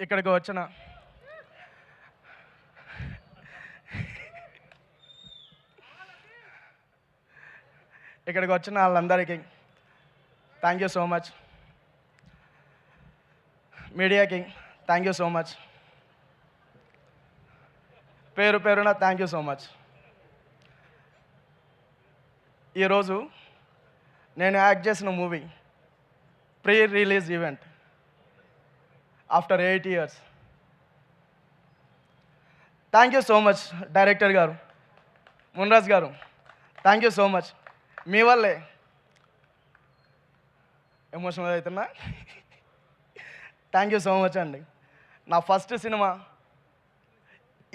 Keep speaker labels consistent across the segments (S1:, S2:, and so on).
S1: ఇక్కడికి వచ్చిన వాళ్ళందరికీ థ్యాంక్ యూ సో మచ్. మీడియాకి థ్యాంక్ యూ సో మచ్. పేరు పేరున థ్యాంక్ యూ సో మచ్. ఈరోజు నేను యాక్ట్ చేసిన movie pre release event after 8 years. Thank you so much director గారు, మున్రాజ్ గారు, థ్యాంక్ యూ సో మచ్. మీ వల్లే ఎమోషనల్ అవుతున్నా. థ్యాంక్ యూ సో మచ్ అండి. నా ఫస్ట్ సినిమా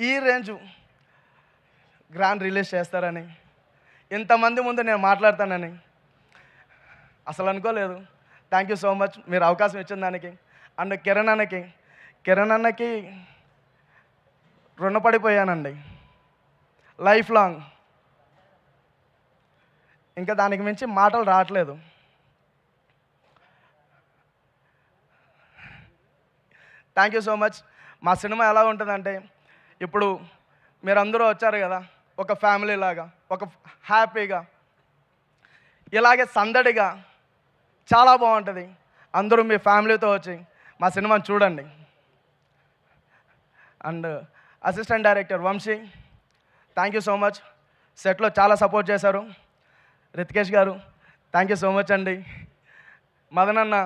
S1: ఈ రేంజ్ గ్రాండ్ రిలీజ్ చేస్తారని, ఇంతమంది ముందు నేను మాట్లాడతానని అసలు అనుకోలేదు. థ్యాంక్ యూ సో మచ్ మీరు అవకాశం ఇచ్చిన దానికి. అండ్ కిరణ్ అన్నకి రుణపడిపోయానండి లైఫ్ లాంగ్. ఇంకా దానికి మించి మాటలు రావట్లేదు. Thank you so much. మా సినిమా ఎలా ఉంటుందంటే, ఇప్పుడు మీరందరూ వచ్చారు కదా, ఒక ఫ్యామిలీ లాగా, ఒక హ్యాపీగా, ఇలాగే సందడిగా చాలా బాగుంటుంది. అందరూ మీ ఫ్యామిలీతో వచ్చి మా సినిమాని చూడండి. And assistant director Vamshi, thank you so much. సెట్లో చాలా సపోర్ట్ చేశారు. రితికేష్ గారు, థ్యాంక్ యూ సో మచ్ అండి. మదన్ అన్న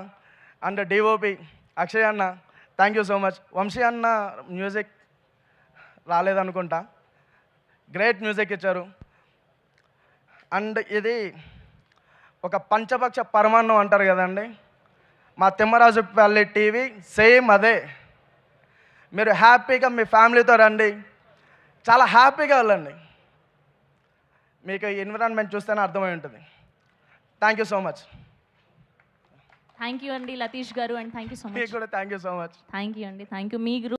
S1: అండ్ డిఓపి అక్షయ్ అన్న, thank you so much. Vamshi అన్న మ్యూజిక్ రాలేదనుకుంటా, గ్రేట్ మ్యూజిక్ ఇచ్చారు. అండ్ ఇది ఒక పంచపక్ష పరమాన్నం అంటారు కదండి, మా తిమ్మరాజుపల్లి టీవీ సేమ్ అదే. మీరు హ్యాపీగా మీ ఫ్యామిలీతో రండి, చాలా హ్యాపీగా వెళ్ళండి. మీకు ఎన్విరాన్మెంట్ చూస్తేనే అర్థమై ఉంటుంది. Thank you so much.
S2: Thank you అండి లతీష్ గారు, and thank you so much.
S1: మీకు కూడా thank you so much.
S2: Thank you అండి. Thank you. మీ